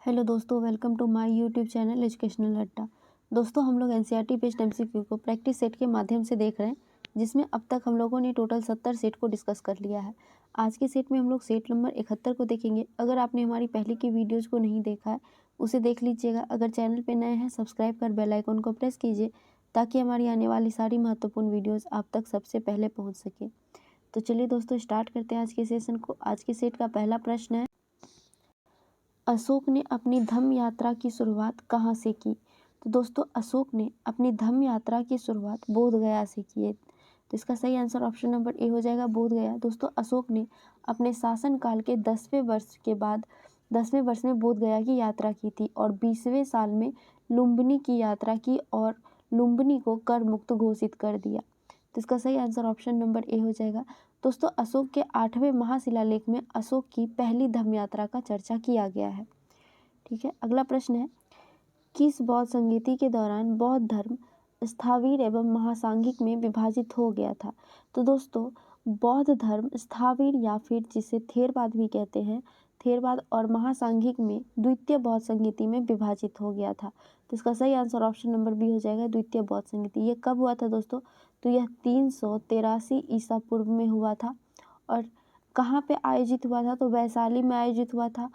Hello दोस्तों, welcome to my YouTube channel educational Adda. दोस्तों, हम लोग एनसीईआरटी बेस्ड एमसीक्यू को प्रैक्टिस सेट के माध्यम से देख रहे हैं, जिसमें अब तक हम लोगों ने टोटल 70 सेट को डिस्कस कर लिया है। आज के सेट में हम लोग सेट नंबर 71 को देखेंगे। अगर आपने हमारी पहले की वीडियोज़ को नहीं देखा है, उसे देख लीजिएगा। अगर चैनल पर नए हैं, सब्सक्राइब कर बेल आइकन को प्रेस कीजिए, ताकि हमारी आने वाली सारी महत्वपूर्ण वीडियोज़ आप तक सबसे पहले पहुँच सके। तो चलिए दोस्तों, स्टार्ट करते हैं आज के सेशन को। आज के सेट का पहला प्रश्न है, अशोक ने अपनी धम्म यात्रा की शुरुआत कहाँ से की? तो दोस्तों, अशोक ने अपनी धम्म यात्रा की शुरुआत बोध गया से की है। तो इसका सही आंसर ऑप्शन नंबर ए हो जाएगा, बोध गया। दोस्तों, अशोक ने अपने शासनकाल के 10वें वर्ष के बाद 10वें वर्ष में बोध गया की यात्रा की थी और 20वें साल में लुम्बिनी की यात्रा की और लुम्बिनी को कर मुक्त घोषित कर दिया। तो इसका सही आंसर ऑप्शन नंबर ए हो जाएगा। दोस्तों, अशोक के 8वें महाशिलालेख में अशोक की पहली धम्म यात्रा का चर्चा किया गया है। ठीक है, अगला प्रश्न है, किस बौद्ध संगीति के दौरान बौद्ध धर्म स्थावीर एवं महासांघिक में विभाजित हो गया था? तो दोस्तों, बौद्ध धर्म स्थावीर या फिर जिसे थेरवाद भी कहते हैं, थेरवाद और महासांघिक में द्वितीय बौद्ध संगीति में विभाजित हो गया था। तो इसका सही आंसर ऑप्शन नंबर बी हो जाएगा, द्वितीय बौद्ध संगीति। ये कब हुआ था दोस्तों? तो यह 383 ईसा पूर्व में हुआ था। और कहाँ पे आयोजित हुआ था? तो वैशाली में आयोजित हुआ था।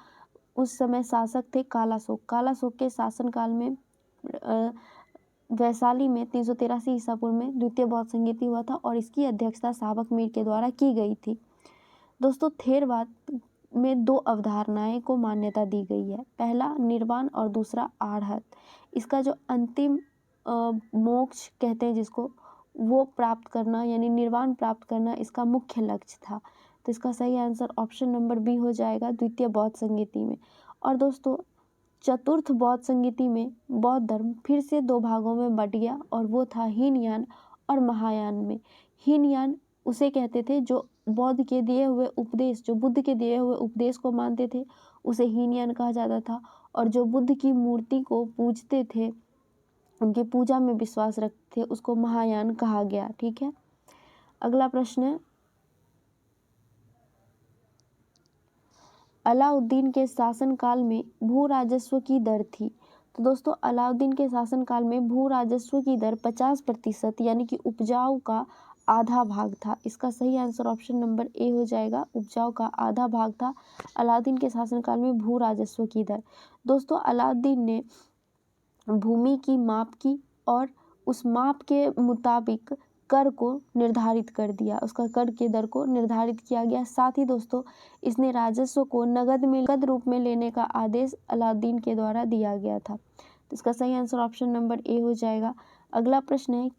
उस समय शासक थे कालाशोक। कालाशोक के शासनकाल में वैशाली में 383 ईसा पूर्व में द्वितीय बौद्ध संगीति हुआ था और इसकी अध्यक्षता सावक मीर के द्वारा की गई थी। दोस्तों, थेरवाद में दो अवधारणाएं को मान्यता दी गई है। पहला निर्वाण और दूसरा आर्हत। इसका जो अंतिम मोक्ष कहते हैं जिसको, वो प्राप्त करना यानी निर्वाण प्राप्त करना इसका मुख्य लक्ष्य था। तो इसका सही आंसर ऑप्शन नंबर बी हो जाएगा, द्वितीय बौद्ध संगीति में। और दोस्तों, चतुर्थ बौद्ध संगीति में बौद्ध धर्म फिर से दो भागों में बट गया और वो था हीनयान और महायान में। हीनयान उसे कहते थे जो बौद्ध के दिए हुए उपदेश, जो बुद्ध के दिए हुए उपदेश को मानते थे, उसे हीनयान कहा जाता था। और जो बुद्ध की मूर्ति को पूजते थे, उनकी पूजा में विश्वास रखते थे, उसको महायान कहा गया। ठीक है, अगला प्रश्न है, अलाउद्दीन के शासनकाल में भू राजस्व की दर थी? तो दोस्तों, अलाउद्दीन के शासनकाल में भू राजस्व की दर 50% यानी कि उपजाऊ का आधा भाग था। इसका सही आंसर ऑप्शन नंबर ए हो जाएगा, उपजाऊ का आधा भाग था अलाउद्दीन के शासनकाल में भू राजस्व की दर। दोस्तों, अलाउद्दीन ने भूमि की माप की और उस माप के मुताबिक कर को निर्धारित कर दिया, उसका कर के दर को निर्धारित किया गया। साथ ही दोस्तों, इसने राजस्व को नगद रूप में लेने का आदेश अलाउद्दीन के द्वारा दिया गया था। तो इसका सही आंसर ऑप्शन नंबर ए हो जाएगा। अगला प्रश्न है,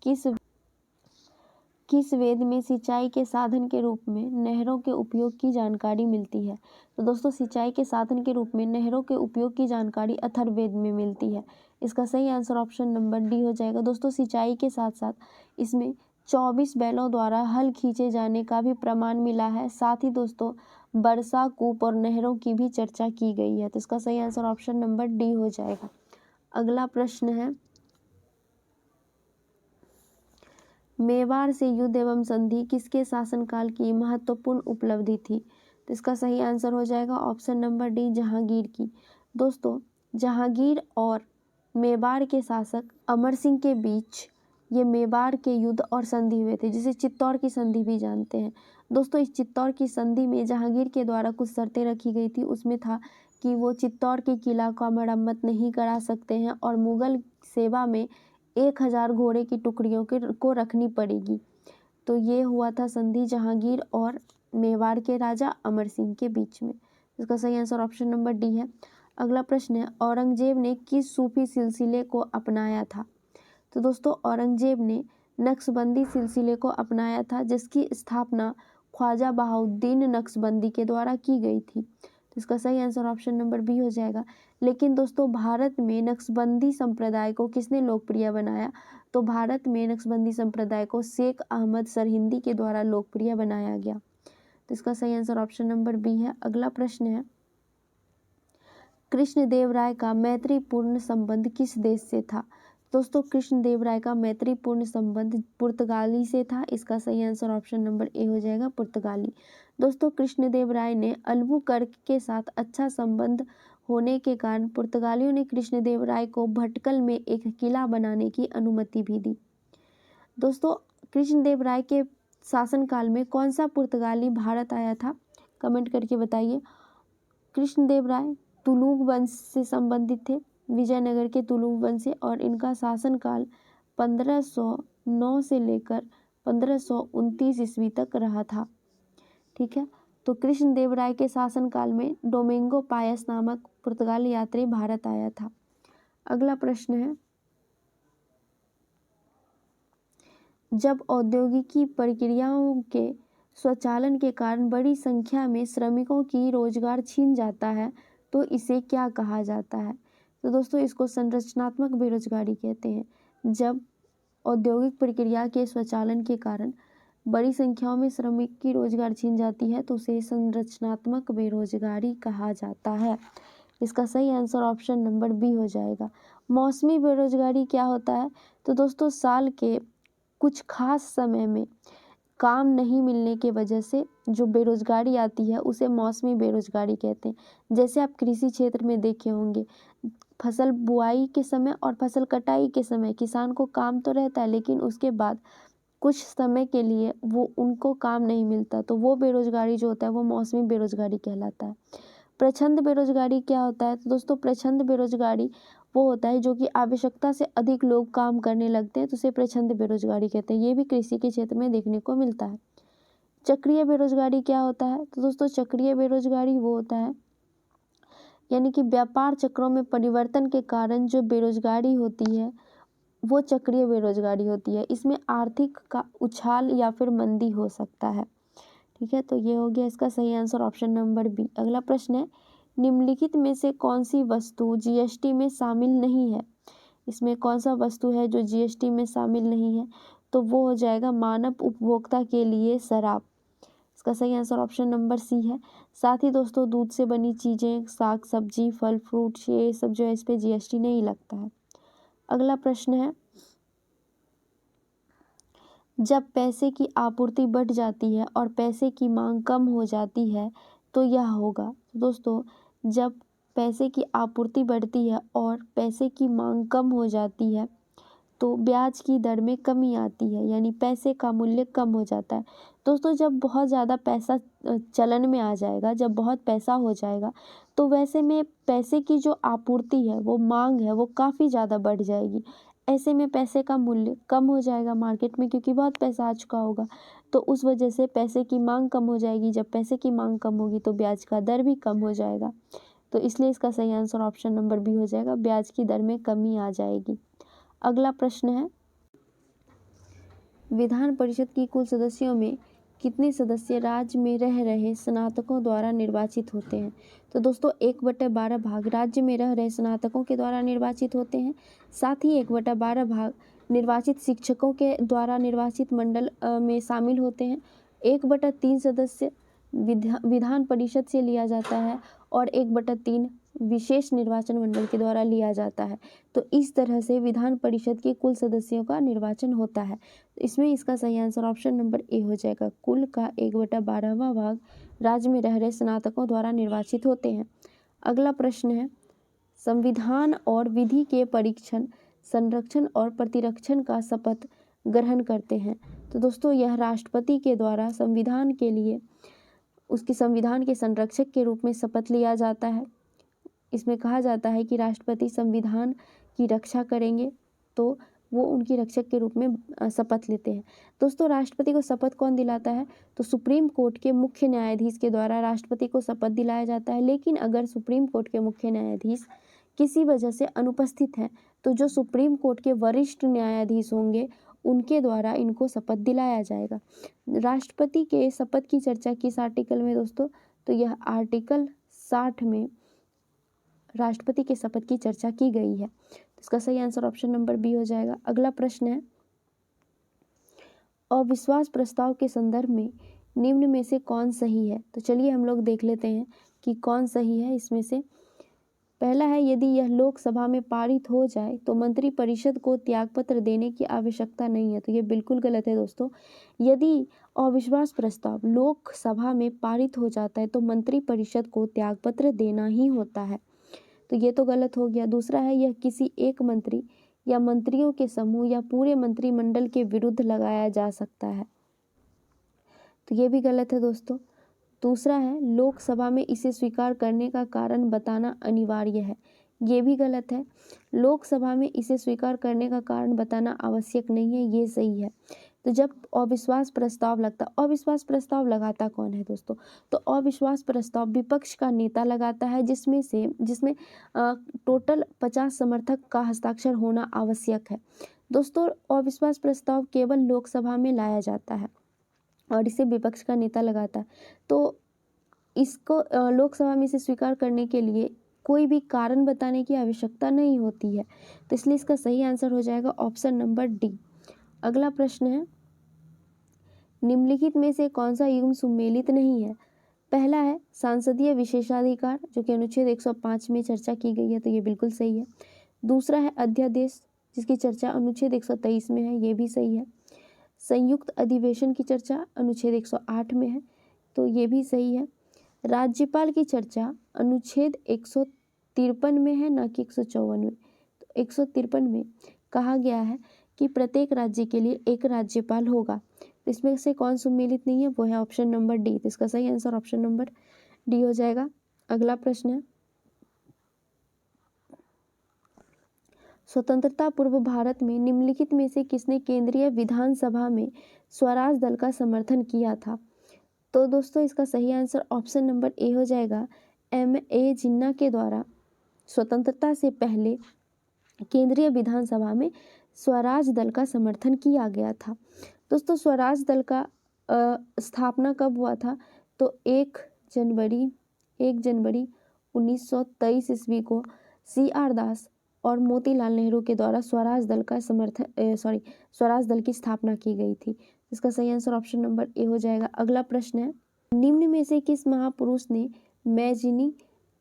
किस वेद में सिंचाई के साधन के रूप में नहरों के उपयोग की जानकारी मिलती है? तो दोस्तों, सिंचाई के साधन के रूप में नहरों के उपयोग की जानकारी अथर्ववेद में मिलती है। इसका सही आंसर ऑप्शन नंबर डी हो जाएगा। दोस्तों, सिंचाई के साथ साथ इसमें 24 बैलों द्वारा हल खींचे जाने का भी प्रमाण मिला है। साथ ही दोस्तों, वर्षा कूप और नहरों की भी चर्चा की गई है। तो इसका सही आंसर ऑप्शन नंबर डी हो जाएगा। अगला प्रश्न है, मेवाड़ से युद्ध एवं संधि किसके शासनकाल की महत्वपूर्ण उपलब्धि थी? तो इसका सही आंसर हो जाएगा ऑप्शन नंबर डी, जहांगीर की। दोस्तों, जहांगीर और मेवाड़ के शासक अमर सिंह के बीच ये मेवाड़ के युद्ध और संधि हुए थे, जिसे चित्तौड़ की संधि भी जानते हैं। दोस्तों, इस चित्तौड़ की संधि में जहांगीर के द्वारा कुछ शर्तें रखी गई थी। उसमें था कि वो चित्तौड़ के किला का मरम्मत नहीं करा सकते हैं और मुगल सेवा में 1000 घोड़े की टुकड़ियों को रखनी पड़ेगी। तो ये हुआ था संधि जहांगीर और मेवाड़ के राजा अमर सिंह के बीच में। इसका सही आंसर ऑप्शन नंबर डी है। अगला प्रश्न है, औरंगजेब ने किस सूफी सिलसिले को अपनाया था? तो दोस्तों, औरंगजेब ने नक्शबंदी सिलसिले को अपनाया था, जिसकी स्थापना ख्वाजा बहाउद्दीन नक्शबंदी के द्वारा की गई थी। तो इसका सही आंसर ऑप्शन नंबर बी हो जाएगा। लेकिन दोस्तों, भारत में नक्शबंदी संप्रदाय को किसने लोकप्रिय बनाया? तो भारत में नक्शबंदी संप्रदाय को शेख अहमद सरहिंदी के द्वारा लोकप्रिय बनाया गया। तो इसका सही आंसर ऑप्शन नंबर बी है। अगला प्रश्न है, कृष्णदेवराय का मैत्रीपूर्ण संबंध किस देश से था? दोस्तों, कृष्णदेवराय का मैत्रीपूर्ण संबंध पुर्तगाली से था। इसका सही आंसर ऑप्शन नंबर ए हो जाएगा, पुर्तगाली। दोस्तों, कृष्णदेवराय ने अल्बुकर्क के साथ अच्छा संबंध होने के कारण पुर्तगालियों ने कृष्णदेवराय को भटकल में एक किला बनाने की अनुमति भी दी। दोस्तों, कृष्णदेवराय के शासनकाल में कौन सा पुर्तगाली भारत आया था? कमेंट करके बताइए। कृष्णदेवराय तुलुग वंश से संबंधित थे, विजयनगर के तुलुग वंश से, और इनका शासनकाल 1509 से लेकर 1529 ईस्वी तक रहा था। ठीक है, तो कृष्णदेवराय के शासनकाल में डोमिंगो पायस नामक पुर्तगाली यात्री भारत आया था। अगला प्रश्न है, जब औद्योगिकी प्रक्रियाओं के स्वचालन के कारण बड़ी संख्या में श्रमिकों की रोजगार छीन जाता है तो इसे क्या कहा जाता है? तो दोस्तों, इसको संरचनात्मक बेरोजगारी कहते हैं। जब औद्योगिक प्रक्रिया के स्वचालन के कारण बड़ी संख्याओं में श्रमिक की रोजगार छीन जाती है तो उसे संरचनात्मक बेरोजगारी कहा जाता है। इसका सही आंसर ऑप्शन नंबर बी हो जाएगा। मौसमी बेरोजगारी क्या होता है? तो दोस्तों, साल के कुछ खास समय में काम नहीं मिलने के वजह से जो बेरोजगारी आती है उसे मौसमी बेरोजगारी कहते हैं। जैसे आप कृषि क्षेत्र में देखे होंगे, फसल बुआई के समय और फसल कटाई के समय किसान को काम तो रहता है, लेकिन उसके बाद कुछ समय के लिए वो उनको काम नहीं मिलता, तो वो बेरोजगारी जो होता है वो मौसमी बेरोजगारी कहलाता है। प्रछंद बेरोजगारी क्या होता है? तो दोस्तों, प्रछंद बेरोजगारी वो होता है जो कि आवश्यकता से अधिक लोग काम करने लगते हैं, तो उसे प्रछंद बेरोजगारी कहते हैं। ये भी कृषि के क्षेत्र में देखने को मिलता है। चक्रीय बेरोजगारी क्या होता है? तो दोस्तों, चक्रीय बेरोजगारी वो होता है, यानी कि व्यापार चक्रों में परिवर्तन के कारण जो बेरोजगारी होती है वो चक्रीय बेरोजगारी होती है। इसमें आर्थिक का उछाल या फिर मंदी हो सकता है। ठीक है, तो ये हो गया इसका सही आंसर ऑप्शन नंबर बी। अगला प्रश्न है, निम्नलिखित में से कौन सी वस्तु जीएसटी में शामिल नहीं है? इसमें कौन सा वस्तु है जो जीएसटी में शामिल नहीं है? तो वो हो जाएगा मानव उपभोक्ता के लिए शराब। इसका सही आंसर ऑप्शन नंबर सी है। साथ ही दोस्तों, दूध से बनी चीज़ें, साग सब्जी, फल फ्रूट, ये सब जो है इस पर जीएसटी नहीं लगता है। अगला प्रश्न है, जब पैसे की आपूर्ति बढ़ जाती है और पैसे की मांग कम हो जाती है तो यह होगा। दोस्तों, जब पैसे की आपूर्ति बढ़ती है और पैसे की मांग कम हो जाती है तो ब्याज की दर में कमी आती है, यानी पैसे का मूल्य कम हो जाता है। दोस्तों, जब बहुत ज़्यादा पैसा चलन में आ जाएगा, जब बहुत पैसा हो जाएगा, तो वैसे में पैसे की जो आपूर्ति है, वो मांग है, वो काफ़ी ज़्यादा बढ़ जाएगी। ऐसे में पैसे का मूल्य कम हो जाएगा मार्केट में, क्योंकि बहुत पैसा आ चुका होगा। तो उस वजह से पैसे की मांग कम हो जाएगी। जब पैसे की मांग कम होगी तो ब्याज का दर भी कम हो जाएगा। तो इसलिए इसका सही आंसर ऑप्शन नंबर बी हो जाएगा, ब्याज की दर में कमी आ जाएगी। अगला प्रश्न है, विधान परिषद की कुल सदस्यों में कितने सदस्य राज्य में रह रहे स्नातकों द्वारा निर्वाचित होते हैं? तो दोस्तों, 1/12 भाग राज्य में रह रहे स्नातकों के द्वारा निर्वाचित होते हैं। साथ ही 1/12 भाग निर्वाचित शिक्षकों के द्वारा निर्वाचित मंडल में शामिल होते हैं। 1/3 सदस्य विधान परिषद से लिया जाता है और 1/3 विशेष निर्वाचन मंडल के द्वारा लिया जाता है। तो इस तरह से विधान परिषद के कुल सदस्यों का निर्वाचन होता है। इसमें इसका सही आंसर ऑप्शन नंबर ए हो जाएगा। कुल का 1/12वां भाग राज्य में रह रहे स्नातकों द्वारा निर्वाचित होते हैं। अगला प्रश्न है, संविधान और विधि के परीक्षण, संरक्षण और प्रतिरक्षण का शपथ ग्रहण करते हैं। तो दोस्तों, यह राष्ट्रपति के द्वारा संविधान के लिए उसके संविधान के संरक्षक के रूप में शपथ लिया जाता है। इसमें कहा जाता है कि राष्ट्रपति संविधान की रक्षा करेंगे, तो वो उनकी रक्षक के रूप में शपथ लेते हैं। दोस्तों, राष्ट्रपति को शपथ कौन दिलाता है? तो सुप्रीम कोर्ट के मुख्य न्यायाधीश के द्वारा राष्ट्रपति को शपथ दिलाया जाता है। लेकिन अगर सुप्रीम कोर्ट के मुख्य न्यायाधीश किसी वजह से अनुपस्थित हैं तो जो सुप्रीम कोर्ट के वरिष्ठ न्यायाधीश होंगे उनके द्वारा इनको शपथ दिलाया जाएगा। राष्ट्रपति के शपथ की चर्चा किस आर्टिकल में दोस्तों? तो यह आर्टिकल 60 में राष्ट्रपति के शपथ की चर्चा की गई है। इसका सही आंसर ऑप्शन नंबर बी हो जाएगा। अगला प्रश्न है, अविश्वास प्रस्ताव के संदर्भ में निम्न में से कौन सही है? तो चलिए हम लोग देख लेते हैं कि कौन सही है इसमें से। पहला है, यदि यह लोकसभा में पारित हो जाए तो मंत्रिपरिषद को त्यागपत्र देने की आवश्यकता नहीं है। तो ये बिल्कुल गलत है दोस्तों। यदि अविश्वास प्रस्ताव लोकसभा में पारित हो जाता है तो मंत्रिपरिषद को त्यागपत्र देना ही होता है। तो ये तो गलत हो गया। दूसरा है यह किसी एक मंत्री या मंत्रियों के समूह या पूरे मंत्रिमंडल के विरुद्ध लगाया जा सकता है, तो ये भी गलत है दोस्तों। दूसरा है लोकसभा में इसे स्वीकार करने का कारण बताना अनिवार्य है, ये भी गलत है। लोकसभा में इसे स्वीकार करने का कारण बताना आवश्यक नहीं है, ये सही है। तो जब अविश्वास प्रस्ताव लगता, अविश्वास प्रस्ताव लगाता कौन है दोस्तों? तो अविश्वास प्रस्ताव विपक्ष का नेता लगाता है, जिसमें टोटल 50 समर्थक का हस्ताक्षर होना आवश्यक है। दोस्तों अविश्वास प्रस्ताव केवल लोकसभा में लाया जाता है और इसे विपक्ष का नेता लगाता है। तो इसको लोकसभा में इसे स्वीकार करने के लिए कोई भी कारण बताने की आवश्यकता नहीं होती है, तो इसलिए इसका सही आंसर हो जाएगा ऑप्शन नंबर डी। अगला प्रश्न है निम्नलिखित में से कौन सा युग्म सुमेलित नहीं है? पहला है सांसदीय विशेषाधिकार, जो कि अनुच्छेद 105 में चर्चा की गई है, तो ये बिल्कुल सही है। दूसरा है अध्यादेश, जिसकी चर्चा अनुच्छेद 123 में है, ये भी सही है। संयुक्त अधिवेशन की चर्चा अनुच्छेद 108 में है, तो ये भी सही है। राज्यपाल की चर्चा अनुच्छेद 153 में है, ना कि 154 में। तो 153 में कहा गया है कि प्रत्येक राज्य के लिए एक राज्यपाल होगा, तो इसमें से कौन सुमेलित नहीं है? वो है ऑप्शन नंबर डी। तो इसका सही आंसर ऑप्शन नंबर डी हो जाएगा। अगला प्रश्न है स्वतंत्रता पूर्व भारत में निम्नलिखित में से किसने केंद्रीय विधानसभा में स्वराज दल का समर्थन किया था? तो दोस्तों इसका सही आंसर ऑप्शन नंबर ए हो जाएगा। M.A. जिन्ना के द्वारा स्वतंत्रता से पहले केंद्रीय विधानसभा में स्वराज दल का समर्थन किया गया था। दोस्तों स्वराज दल का स्थापना कब हुआ था? तो 1 जनवरी 1923 ईस्वी को C.R. दास और मोतीलाल नेहरू के द्वारा स्वराज दल की स्थापना की गई थी। इसका सही आंसर ऑप्शन नंबर ए हो जाएगा। अगला प्रश्न है निम्न में से किस महापुरुष ने मैजिनी,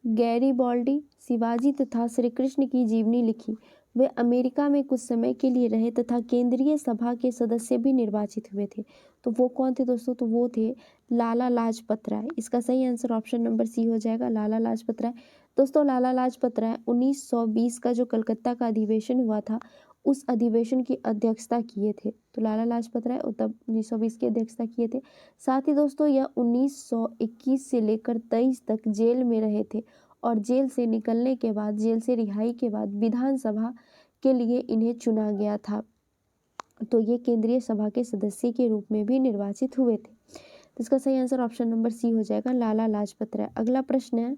गैरिबाल्डी, शिवाजी तथा श्री कृष्ण की जीवनी लिखी? वे अमेरिका में कुछ समय के लिए रहे तथा केंद्रीय सभा के सदस्य भी निर्वाचित हुए थे। तो वो कौन थे दोस्तों? तो वो थे लाला लाजपत राय। इसका सही आंसर ऑप्शन नंबर सी हो जाएगा, लाला लाजपत राय। दोस्तों लाला लाजपत राय 1920 का जो कलकत्ता का अधिवेशन हुआ था, उस अधिवेशन की अध्यक्षता किए थे। तो लाला लाजपत राय तब 1920 की अध्यक्षता किए थे। साथ ही दोस्तों यह 1921 से लेकर 23 तक जेल में रहे थे और जेल से निकलने के बाद, जेल से रिहाई के बाद विधानसभा के लिए इन्हें चुना गया था, तो ये केंद्रीय सभा के सदस्य के रूप में भी निर्वाचित हुए थे। तो इसका सही आंसर ऑप्शन नंबर सी हो जाएगा, लाला लाजपत राय। अगला प्रश्न है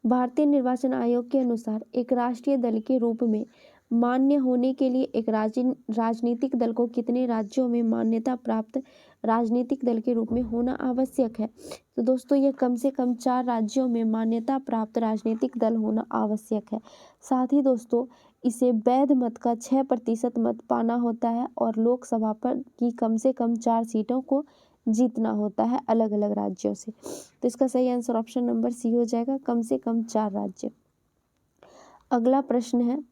भारतीय निर्वाचन आयोग के अनुसार एक राष्ट्रीय दल के रूप में मान्य होने के लिए एक राजनीतिक दल को कितने राज्यों में मान्यता प्राप्त राजनीतिक दल के रूप में होना आवश्यक है? तो दोस्तों ये कम से कम 4 राज्यों में मान्यता प्राप्त राजनीतिक दल होना आवश्यक है। साथ ही दोस्तों इसे वैध मत का 6% मत पाना होता है और लोकसभा पर की कम से कम 4 सीटों को जीतना होता है अलग अलग राज्यों से। तो इसका सही आंसर ऑप्शन नंबर सी हो जाएगा, कम से कम 4 राज्य। अगला प्रश्न है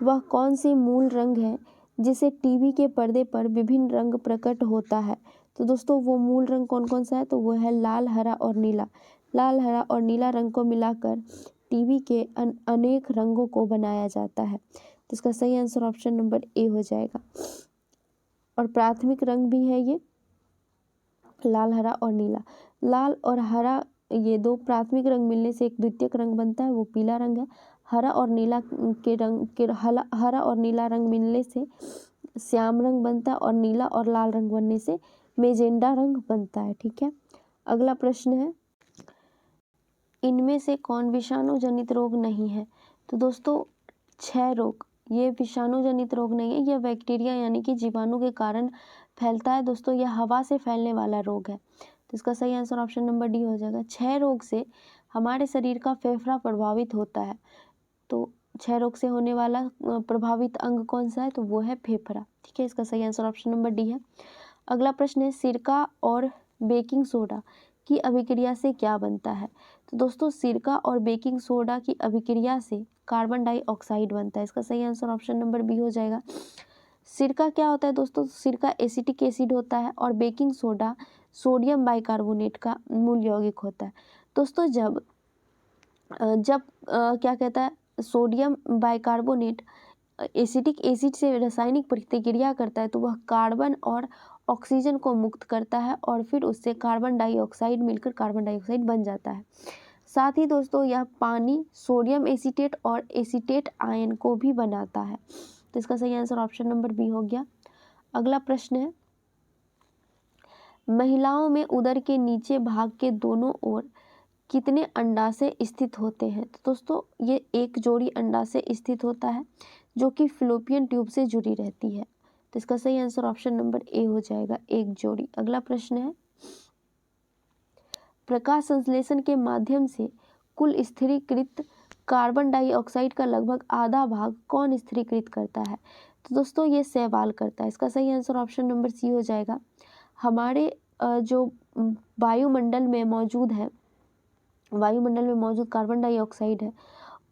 वह कौन से मूल रंग है जिसे टीवी के पर्दे पर विभिन्न रंग प्रकट होता है? तो दोस्तों वो मूल रंग कौन कौन सा है? तो वो है लाल, हरा और नीला। लाल, हरा और नीला रंग को मिलाकर टीवी के अनेक रंगों को बनाया जाता है। तो इसका सही आंसर ऑप्शन नंबर ए हो जाएगा। और प्राथमिक रंग भी है ये लाल, हरा और नीला। लाल और हरा ये 2 प्राथमिक रंग मिलने से एक द्वितीयक रंग बनता है, वो पीला रंग है। हरा और नीला हरा और नीला रंग मिलने से श्याम रंग बनता है और नीला और लाल रंग बनने से मेजेंडा रंग बनता है। ठीक है। अगला प्रश्न है इनमें से कौन विषाणु जनित रोग नहीं है? तो दोस्तों 6 रोग ये विषाणु जनित रोग नहीं है, यह बैक्टीरिया यानी कि जीवाणु के कारण फैलता है। दोस्तों यह हवा से फैलने वाला रोग है, तो इसका सही आंसर ऑप्शन नंबर डी हो जाएगा। 6 रोग से हमारे शरीर का फेफड़ा प्रभावित होता है, तो 6 रोग से होने वाला प्रभावित अंग कौन सा है? तो वो है फेफड़ा। ठीक है, इसका सही आंसर ऑप्शन नंबर डी है। अगला प्रश्न है सिरका और बेकिंग सोडा की अभिक्रिया से क्या बनता है? तो दोस्तों सिरका और बेकिंग सोडा की अभिक्रिया से कार्बन डाइऑक्साइड बनता है। इसका सही आंसर ऑप्शन नंबर बी हो जाएगा। सिरका क्या होता है दोस्तों? सिरका एसिटिक एसिड होता है और बेकिंग सोडा सोडियम बाइकार्बोनेट का मूल यौगिक होता है। दोस्तों जब क्या कहता है सोडियम बाइकार्बोनेट एसिटिक एसिड से रासायनिक प्रतिक्रिया करता है तो वह कार्बन और ऑक्सीजन को मुक्त करता है और फिर उससे कार्बन डाइऑक्साइड मिलकर कार्बन डाइऑक्साइड बन जाता है। साथ ही दोस्तों यह पानी सोडियम एसीटेट और एसीटेट आयन को भी बनाता है। तो इसका सही आंसर ऑप्शन नंबर बी हो गया। अगला प्रश्न है, महिलाओं में उदर के नीचे भाग के दोनों ओर कितने अंडाशय स्थित होते हैं? तो दोस्तों ये एक जोड़ी अंडाशय स्थित होता है जो कि फ्लोपियन ट्यूब से जुड़ी रहती है। तो इसका सही आंसर ऑप्शन नंबर ए हो जाएगा, एक जोड़ी। अगला प्रश्न है, प्रकाश संश्लेषण के माध्यम से कुल स्थिरीकृत कार्बन डाइऑक्साइड का लगभग आधा भाग कौन स्थिरीकृत करता है? तो दोस्तों ये शैवाल करता है। इसका सही आंसर ऑप्शन नंबर सी हो जाएगा। हमारे जो वायुमंडल में मौजूद कार्बन डाइऑक्साइड है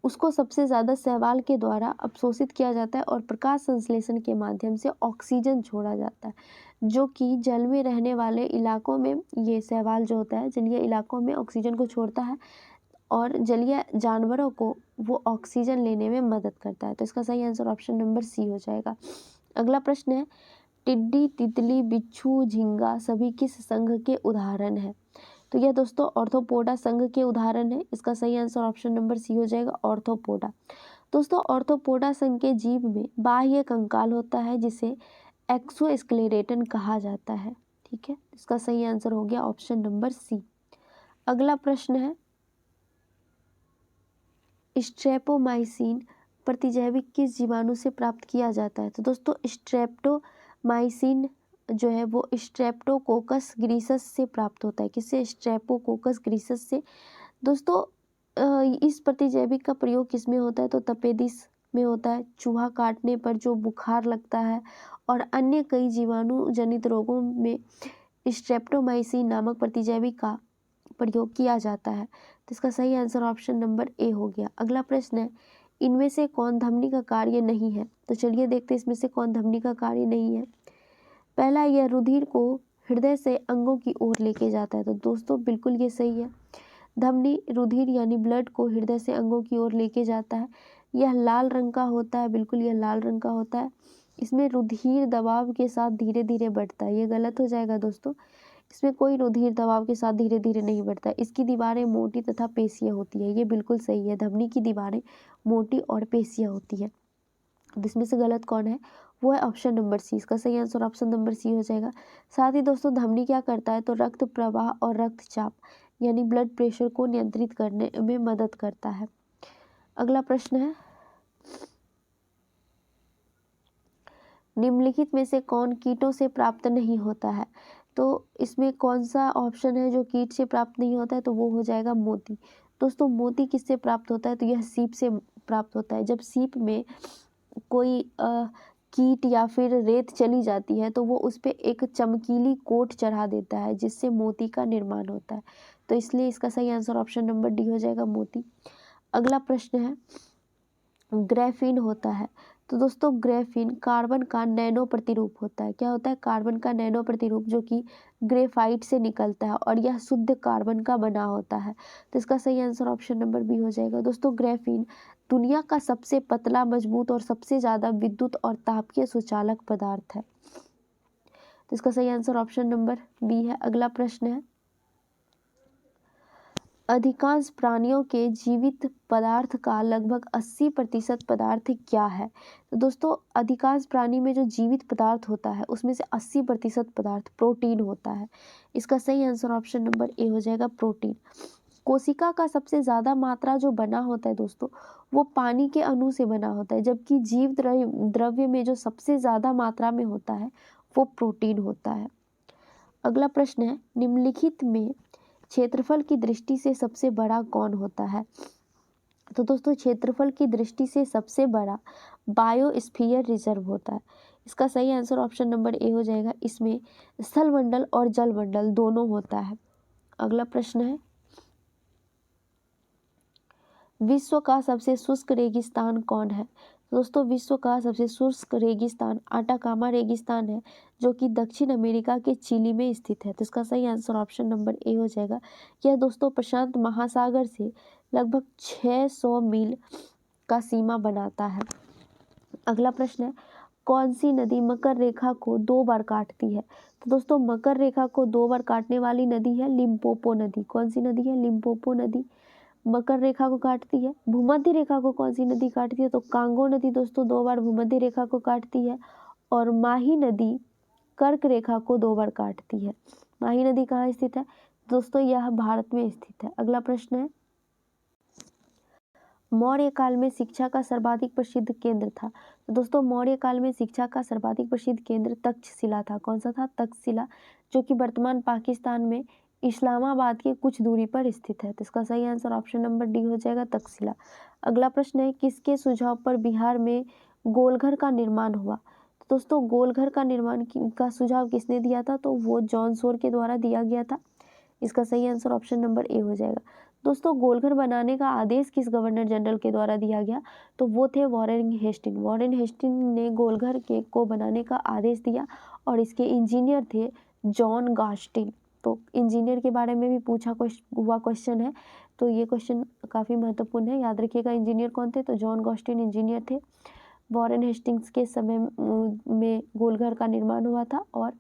उसको सबसे ज़्यादा शैवाल के द्वारा अवशोषित किया जाता है और प्रकाश संश्लेषण के माध्यम से ऑक्सीजन छोड़ा जाता है, जो कि जल में रहने वाले इलाकों में ये शैवाल जो होता है जलीय इलाकों में ऑक्सीजन को छोड़ता है और जलीय जानवरों को वो ऑक्सीजन लेने में मदद करता है। तो इसका सही आंसर ऑप्शन नंबर सी हो जाएगा। अगला प्रश्न है, टिड्डी, तितली, बिच्छू, झींगा सभी किस संघ के उदाहरण हैं? तो यह दोस्तों ऑर्थोपोडा संघ के उदाहरण है। इसका सही आंसर ऑप्शन नंबर सी हो जाएगा, ऑर्थोपोडा। दोस्तों ऑर्थोपोडा संघ के जीव में बाह्य कंकाल होता है जिसे एक्सोस्केलेटन कहा जाता है। ठीक है, इसका सही आंसर हो गया ऑप्शन नंबर सी। अगला प्रश्न है, स्ट्रेप्टोमाइसिन प्रतिजैविक किस जीवाणु से प्राप्त किया जाता है? तो दोस्तों स्ट्रेप्टोमाइसिन जो है वो स्ट्रेप्टोकोकस ग्रीसस से प्राप्त होता है। किससे? स्ट्रेप्टोकोकस ग्रीसस से। दोस्तों इस प्रतिजैविक का प्रयोग किस में होता है? तो तपेदिश में होता है। चूहा काटने पर जो बुखार लगता है और अन्य कई जीवाणु जनित रोगों में स्ट्रेप्टोमाइसिन नामक प्रतिजैविक का प्रयोग किया जाता है। तो इसका सही आंसर ऑप्शन नंबर ए हो गया। अगला प्रश्न है, इनमें से कौन धमनी का कार्य नहीं है? तो चलिए देखते हैं इसमें से कौन धमनी का कार्य नहीं है। पहला, यह रुधिर को हृदय से अंगों की ओर लेके जाता है। तो दोस्तों बिल्कुल ये सही है। धमनी रुधिर यानी ब्लड को हृदय से अंगों की ओर लेके जाता है। यह लाल रंग का होता है, बिल्कुल यह लाल रंग का होता है। इसमें रुधिर दबाव के साथ धीरे धीरे बढ़ता है। ये गलत हो जाएगा दोस्तों, इसमें कोई रुधिर दबाव के साथ धीरे धीरे नहीं बढ़ता है। इसकी दीवारें मोटी तथा पेशियाँ होती है। ये बिल्कुल सही है, धमनी की दीवारें मोटी और पेशियाँ होती है। इसमें से गलत कौन है? वो है ऑप्शन नंबर सी। इसका सही आंसर ऑप्शन नंबर सी हो जाएगा। साथ ही दोस्तों धमनी क्या करता है? तो रक्त प्रवाह और रक्तचाप यानी ब्लड प्रेशर को नियंत्रित करने में मदद करता है। अगला प्रश्न है, निम्नलिखित में से कौन कीटों से प्राप्त नहीं होता है? तो इसमें कौन सा ऑप्शन है जो कीट से प्राप्त नहीं होता है? तो वो हो जाएगा मोती। दोस्तों मोती किससे प्राप्त होता है? तो यह सीप से प्राप्त होता है। जब सीप में कोई कीट या फिर रेत चली जाती है तो वो उस पर एक चमकीली कोट चढ़ा देता है जिससे मोती का निर्माण होता है। तो इसलिए इसका सही आंसर ऑप्शन नंबर डी हो जाएगा, मोती। अगला प्रश्न है, ग्रेफीन होता है। तो दोस्तों ग्रेफीन कार्बन का नैनो प्रतिरूप होता है। क्या होता है? कार्बन का नैनो प्रतिरूप जो कि ग्रेफाइट से निकलता है और यह शुद्ध कार्बन का बना होता है। तो इसका सही आंसर ऑप्शन नंबर बी हो जाएगा। दोस्तों ग्रेफीन दुनिया का सबसे पतला, मजबूत और सबसे ज़्यादा विद्युत और तापीय सुचालक पदार्थ है। तो इसका सही आंसर ऑप्शन नंबर बी है। अगला प्रश्न है, अधिकांश प्राणियों के जीवित पदार्थ का लगभग 80% पदार्थ क्या है? तो दोस्तों अधिकांश प्राणी में जो जीवित पदार्थ होता है उसमें से 80% पदार्थ प्रोटीन होता है। इसका सही आंसर ऑप्शन नंबर ए हो जाएगा, प्रोटीन। कोशिका का सबसे ज़्यादा मात्रा जो बना होता है दोस्तों वो पानी के अणु से बना होता है, जबकि जीव द्रव्य में जो सबसे ज़्यादा मात्रा में होता है वो प्रोटीन होता है। अगला प्रश्न है, निम्नलिखित में क्षेत्रफल की दृष्टि से सबसे बड़ा कौन होता है? तो दोस्तों क्षेत्रफल की दृष्टि से सबसे बड़ा बायोस्फीयर रिजर्व होता है। इसका सही आंसर ऑप्शन नंबर ए हो जाएगा। इसमें स्थल मंडल और जल मंडल दोनों होता है। अगला प्रश्न है, विश्व का सबसे शुष्क रेगिस्तान कौन है? दोस्तों विश्व का सबसे शुष्क रेगिस्तान आटाकामा रेगिस्तान है, जो कि दक्षिण अमेरिका के चिली में स्थित है। तो इसका सही आंसर ऑप्शन नंबर ए हो जाएगा। यह दोस्तों प्रशांत महासागर से लगभग 600 मील का सीमा बनाता है। अगला प्रश्न है, कौन सी नदी मकर रेखा को 2 बार काटती है? तो दोस्तों मकर रेखा को 2 बार काटने वाली नदी है लिम्पोपो नदी। कौन सी नदी है? लिम्पोपो नदी मकर रेखा को काटती है। भूमध्य रेखा को कौन सी नदी काटती है? तो कांगो नदी दोस्तों 2 बार भूमध्य रेखा को काटती है। और माही नदी कर्क रेखा को 2 बार काटती है। माही नदी कहाँ स्थित है? दोस्तों यह भारत में स्थित है। अगला प्रश्न है, मौर्य काल में शिक्षा का सर्वाधिक प्रसिद्ध केंद्र था। तो दोस्तों मौर्य काल में शिक्षा का सर्वाधिक प्रसिद्ध केंद्र तक्षशिला था। कौन सा था? तक्षशिला, जो कि वर्तमान पाकिस्तान में इस्लामाबाद के कुछ दूरी पर स्थित है। तो इसका सही आंसर ऑप्शन नंबर डी हो जाएगा, तक्षशिला। अगला प्रश्न है, किसके सुझाव पर बिहार में गोलघर का निर्माण हुआ? तो दोस्तों गोलघर का निर्माण का सुझाव किसने दिया था? तो वो जॉन सोर के द्वारा दिया गया था। इसका सही आंसर ऑप्शन नंबर ए हो जाएगा। दोस्तों गोलघर बनाने का आदेश किस गवर्नर जनरल के द्वारा दिया गया? तो वो थे वॉरेन हेस्टिंग। वॉरेन हेस्टिंग ने गोलघर को बनाने का आदेश दिया और इसके इंजीनियर थे जॉन गास्टिन। तो इंजीनियर के बारे में भी पूछा हुआ क्वेश्चन है, तो ये क्वेश्चन काफ़ी महत्वपूर्ण है, याद रखिएगा। इंजीनियर कौन थे? तो जॉन गास्टिन इंजीनियर थे। वॉरेन हेस्टिंग्स के समय में गोलघर का निर्माण हुआ था और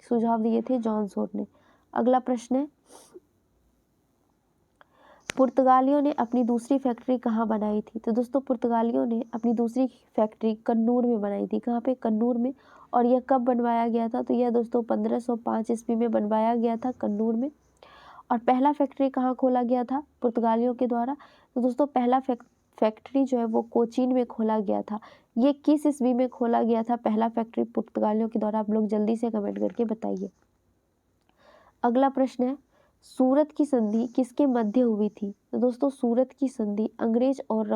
सुझाव दिए थे जॉन सोर ने। अगला प्रश्न है, पुर्तगालियों ने अपनी दूसरी फैक्ट्री कहाँ बनाई थी? तो दोस्तों पुर्तगालियों ने अपनी दूसरी फैक्ट्री कन्नूर में बनाई थी। कहाँ पे? कन्नूर में। और यह कब बनवाया गया था? तो यह दोस्तों 1505 ईस्वी में बनवाया गया था कन्नूर में। और पहला फैक्ट्री कहाँ खोला गया था पुर्तगालियों के द्वारा? तो दोस्तों पहला फैक्ट्री जो है वो कोचीन में खोला गया था। ये किस ईस्वी में खोला गया था पहला फैक्ट्री पुर्तगालियों के द्वारा? आप लोग जल्दी से कमेंट करके बताइए। अगला प्रश्न है, सूरत की संधि किसके मध्य हुई थी? तो दोस्तों सूरत की संधि अंग्रेज और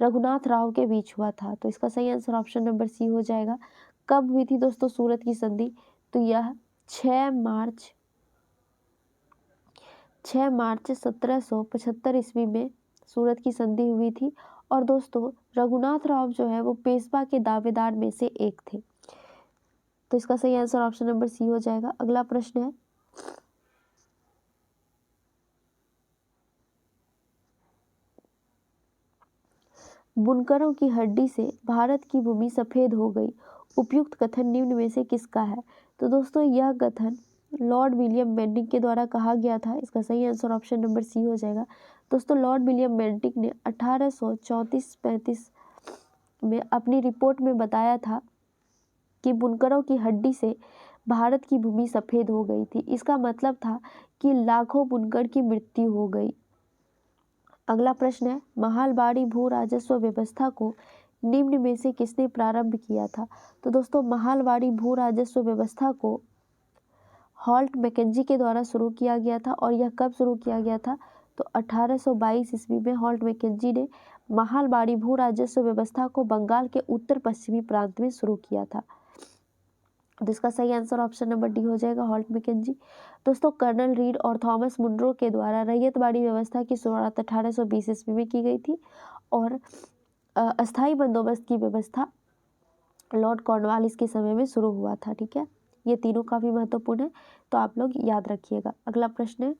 रघुनाथ राव के बीच हुआ था। तो इसका सही आंसर ऑप्शन नंबर सी हो जाएगा। कब हुई थी दोस्तों सूरत की संधि? तो यह 6 मार्च 1775 ईस्वी में सूरत की संधि हुई थी। और दोस्तों रघुनाथ राव जो है वो पेशवा के दावेदार में से एक थे। तो इसका सही आंसर ऑप्शन नंबर सी हो जाएगा। अगला प्रश्न है, बुनकरों की हड्डी से भारत की भूमि सफ़ेद हो गई, उपयुक्त कथन निम्न में से किसका है? तो दोस्तों यह कथन लॉर्ड विलियम बेंटिक के द्वारा कहा गया था। इसका सही आंसर ऑप्शन नंबर सी हो जाएगा। दोस्तों लॉर्ड विलियम बेंटिक ने 1834-35 में अपनी रिपोर्ट में बताया था कि बुनकरों की हड्डी से भारत की भूमि सफ़ेद हो गई थी। इसका मतलब था कि लाखों बुनकर की मृत्यु हो गई। अगला प्रश्न है, महालबाड़ी भू राजस्व व्यवस्था को निम्न में से किसने प्रारंभ किया था? तो दोस्तों महालबाड़ी भू राजस्व व्यवस्था को हॉल्ट मैकेंजी के द्वारा शुरू किया गया था। और यह कब शुरू किया गया था? तो 1822 ईस्वी में हॉल्ट मैकेंजी ने महालबाड़ी भू राजस्व व्यवस्था को बंगाल के उत्तर पश्चिमी प्रांत में शुरू किया था। तो इसका सही आंसर ऑप्शन नंबर डी हो जाएगा, हॉल्ट मैकेंजी। दोस्तों कर्नल रीड और थॉमस मुनरो के द्वारा रैयतबाड़ी व्यवस्था की शुरुआत 1820 ईस्वी में की गई थी। और अस्थाई बंदोबस्त की व्यवस्था लॉर्ड कॉर्नवालिस के समय में शुरू हुआ था। ठीक है, ये तीनों काफ़ी महत्वपूर्ण है, तो आप लोग याद रखिएगा। अगला प्रश्न है,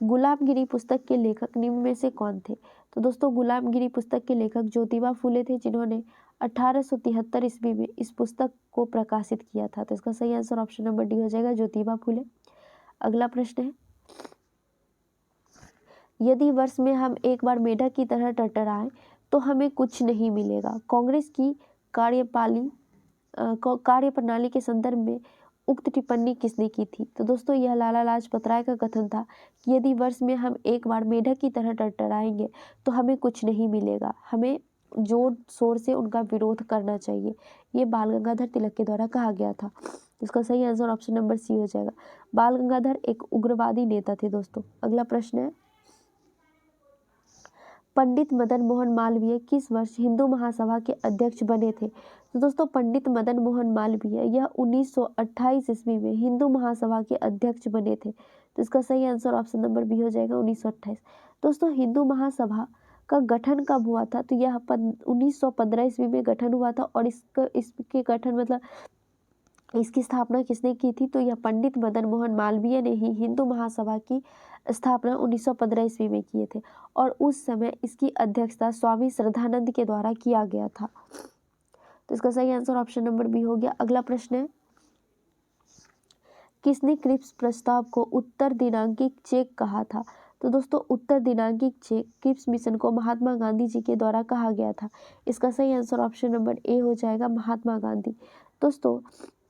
गुलामगिरी पुस्तक के लेखक निम्न में से कौन थे? तो दोस्तों गुलामगिरी पुस्तक के लेखक ज्योतिबा फुले थे, जिन्होंने 1873 ईस्वी में इस पुस्तक को प्रकाशित किया था। तो इसका सही आंसर ऑप्शन नंबर डी हो जाएगा, ज्योतिबा फुले। अगला प्रश्न है, यदि वर्ष में हम एक बार मेढक की तरह टरटराएं तो हमें कुछ नहीं मिलेगा। कांग्रेस की कार्यप्रणाली के संदर्भ में उक्त टिप्पणी किसने की थी? तो दोस्तों यह लाला लाजपत राय का कथन था कि यदि वर्ष में हम एक बार मेढक की तरह टरटराएंगे तो हमें कुछ नहीं मिलेगा, हमें जोर शोर से उनका विरोध करना चाहिए। ये बाल गंगाधर तिलक के द्वारा कहा गया था। इसका सही आंसर ऑप्शन नंबर सी हो जाएगा। बाल गंगाधर एक उग्रवादी नेता थे दोस्तों। अगला प्रश्न है, पंडित मदन मोहन मालवीय किस वर्ष हिंदू महासभा के अध्यक्ष बने थे? तो दोस्तों पंडित मदन मोहन मालवीय यह 1928 ईस्वी में हिंदू महासभा के अध्यक्ष बने थे। तो इसका सही आंसर ऑप्शन नंबर बी हो जाएगा, 1928। दोस्तों हिंदू महासभा का गठन कब हुआ था? तो यह 1915 ईस्वी में गठन हुआ था। और इसके गठन मतलब इसकी स्थापना किसने की थी? तो यह पंडित मदन मोहन मालवीय ने ही हिंदू महासभा की स्थापना 1915 ईस्वी में किए थे। और उस समय इसकी अध्यक्षता स्वामी श्रद्धानंद के द्वारा किया गया था। तो इसका सही आंसर ऑप्शन नंबर बी हो गया। अगला प्रश्न है, किसने क्रिप्स प्रस्ताव को उत्तर दिनांकिक चेक कहा था? तो दोस्तों उत्तर दिनांकिक चेक क्रिप्स मिशन को महात्मा गांधी जी के द्वारा कहा गया था। इसका सही आंसर ऑप्शन नंबर ए हो जाएगा, महात्मा गांधी। दोस्तों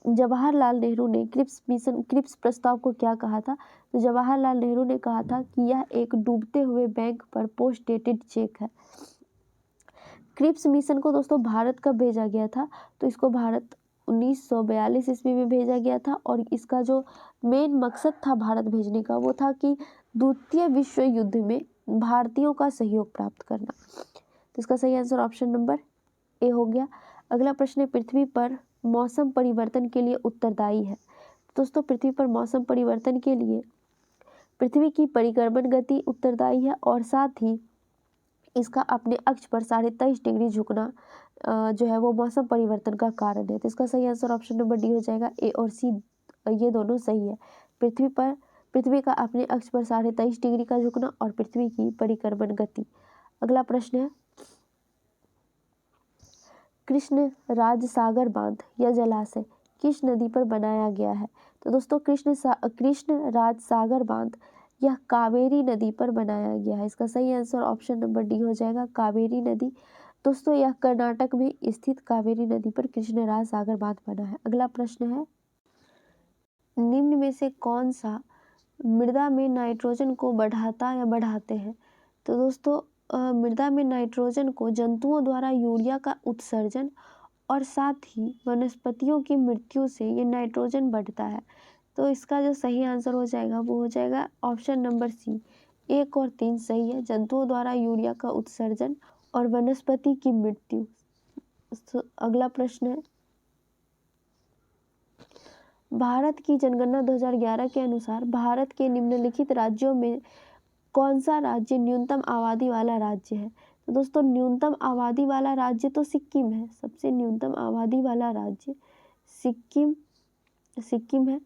जवाहरलाल नेहरू ने क्रिप्स प्रस्ताव को क्या कहा था? तो जवाहरलाल नेहरू ने कहा था कि यह एक डूबते हुए बैंक पर पोस्ट डेटेड चेक है। क्रिप्स मिशन को दोस्तों भारत कब भेजा गया था? तो इसको भारत 1942 ईस्वी में भेजा गया था। और इसका जो मेन मकसद था भारत भेजने का वो था कि द्वितीय विश्व युद्ध में भारतीयों का सहयोग प्राप्त करना। तो इसका सही आंसर ऑप्शन नंबर ए हो गया। अगला प्रश्न है, पृथ्वी पर मौसम परिवर्तन के लिए उत्तरदायी है? दोस्तों पृथ्वी पर मौसम परिवर्तन के लिए पृथ्वी की परिक्रमण गति उत्तरदायी है। और साथ ही इसका अपने अक्ष पर 23.5 डिग्री झुकना जो है वो मौसम परिवर्तन का कारण है। तो इसका सही आंसर ऑप्शन नंबर डी हो जाएगा। ए और सी ये दोनों सही है। पृथ्वी का अपने अक्ष पर 23.5 डिग्री का झुकना और पृथ्वी की परिक्रमण गति। अगला प्रश्न है, कृष्ण राज सागर बांध या जलाशय किस नदी पर बनाया गया है? तो दोस्तों कृष्ण राज सागर बांध यह कावेरी नदी पर बनाया गया है। इसका सही आंसर ऑप्शन नंबर डी हो जाएगा, कावेरी नदी। दोस्तों यह कर्नाटक में स्थित कावेरी नदी पर कृष्ण राज सागर बांध बना है। अगला प्रश्न है, निम्न में से कौन सा मृदा में नाइट्रोजन को बढ़ाता या बढ़ाते हैं? तो दोस्तों मृदा में नाइट्रोजन को जंतुओं द्वारा यूरिया का उत्सर्जन और साथ ही वनस्पतियों की मृत्यु से ये नाइट्रोजन बढ़ता है। तो इसका जो सही आंसर हो जाएगा वो हो जाएगा ऑप्शन नंबर सी। 1 और 3 सही है, जंतुओं द्वारा यूरिया का उत्सर्जन और वनस्पति की मृत्यु। अगला प्रश्न है, भारत की जनगणना 2011 के अनुसार भारत के निम्नलिखित राज्यों में कौन सा राज्य न्यूनतम आबादी वाला राज्य है? तो दोस्तों न्यूनतम आबादी वाला राज्य तो सिक्किम है। सबसे न्यूनतम आबादी वाला राज्य सिक्किम है।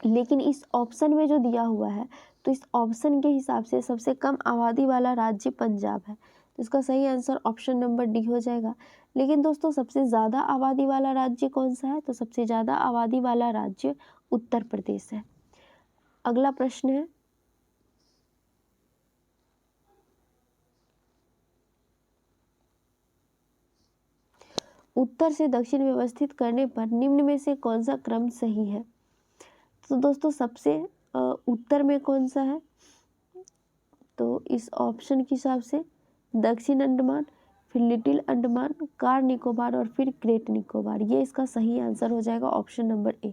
लेकिन इस ऑप्शन में जो दिया हुआ है तो इस ऑप्शन के हिसाब से सबसे कम आबादी वाला राज्य पंजाब है। तो इसका सही आंसर ऑप्शन नंबर डी हो जाएगा। लेकिन दोस्तों सबसे ज़्यादा आबादी वाला राज्य कौन सा है? तो सबसे ज़्यादा आबादी वाला राज्य उत्तर प्रदेश है। अगला प्रश्न है, उत्तर से दक्षिण व्यवस्थित करने पर निम्न में से कौन सा क्रम सही है? तो दोस्तों सबसे उत्तर में कौन सा है? तो इस ऑप्शन के हिसाब से दक्षिण अंडमान, फिर लिटिल अंडमान, कार निकोबार और फिर ग्रेट निकोबार। ये इसका सही आंसर हो जाएगा ऑप्शन नंबर ए।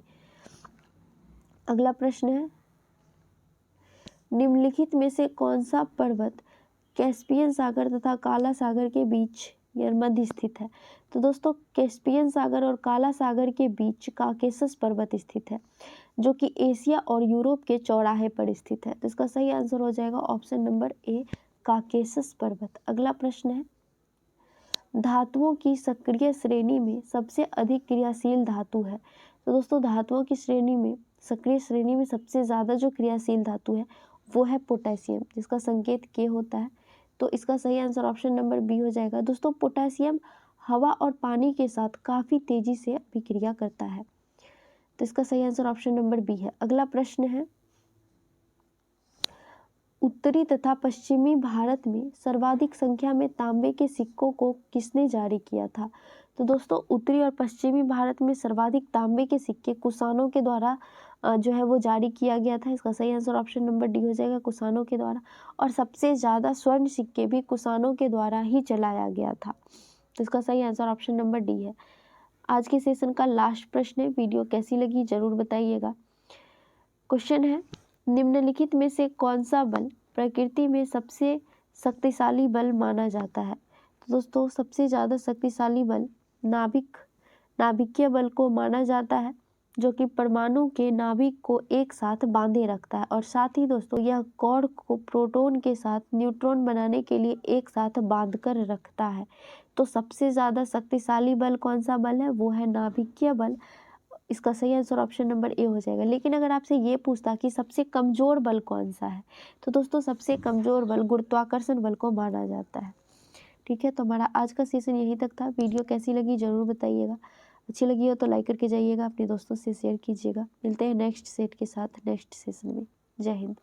अगला प्रश्न है, निम्नलिखित में से कौन सा पर्वत कैस्पियन सागर तथा काला सागर के बीच या मध्य स्थित है? तो दोस्तों कैस्पियन सागर और काला सागर के बीच काकेशस पर्वत स्थित है, जो कि एशिया और यूरोप के चौराहे पर स्थित है। तो इसका सही आंसर हो जाएगा ऑप्शन नंबर ए, काकेशस पर्वत। अगला प्रश्न है, धातुओं की सक्रिय श्रेणी में सबसे अधिक क्रियाशील धातु है? तो दोस्तों धातुओं की श्रेणी में सक्रिय श्रेणी में सबसे ज़्यादा जो क्रियाशील धातु है वो है पोटेशियम, जिसका संकेत के होता है। तो इसका सही आंसर ऑप्शन नंबर बी हो जाएगा। दोस्तों पोटेशियम हवा और पानी के साथ काफ़ी तेज़ी से अभिक्रिया करता है। तो इसका सही आंसर ऑप्शन नंबर बी है। अगला प्रश्न है, उत्तरी तथा पश्चिमी भारत में सर्वाधिक संख्या में तांबे के सिक्कों को किसने जारी किया था? तो दोस्तों उत्तरी और पश्चिमी भारत में सर्वाधिक तांबे के सिक्के कुषाणों के द्वारा जो है वो जारी किया गया था। इसका सही आंसर ऑप्शन नंबर डी हो जाएगा, कुषाणों के द्वारा। और सबसे ज़्यादा स्वर्ण सिक्के भी कुषाणों के द्वारा ही चलाया गया था। तो इसका सही आंसर ऑप्शन नंबर डी है। आज के सेशन का लास्ट प्रश्न है, वीडियो कैसी लगी ज़रूर बताइएगा। क्वेश्चन है, निम्नलिखित में से कौन सा बल प्रकृति में सबसे शक्तिशाली बल माना जाता है? तो दोस्तों सबसे ज़्यादा शक्तिशाली बल नाभिकीय बल को माना जाता है। जो कि परमाणु के नाभिक को एक साथ बांधे रखता है। और साथ ही दोस्तों यह कॉर्ड को प्रोटॉन के साथ न्यूट्रॉन बनाने के लिए एक साथ बांध कर रखता है। तो सबसे ज़्यादा शक्तिशाली बल कौन सा बल है, वो है नाभिकीय बल। इसका सही आंसर ऑप्शन नंबर ए हो जाएगा। लेकिन अगर आपसे ये पूछता कि सबसे कमज़ोर बल कौन सा है, तो दोस्तों सबसे कमज़ोर बल गुरुत्वाकर्षण बल को माना जाता है। ठीक है, तो हमारा आज का सेशन यहीं तक था। वीडियो कैसी लगी ज़रूर बताइएगा। अच्छी लगी हो तो लाइक करके जाइएगा, अपने दोस्तों से शेयर कीजिएगा। मिलते हैं नेक्स्ट सेट के साथ नेक्स्ट सेशन में। जय हिंद।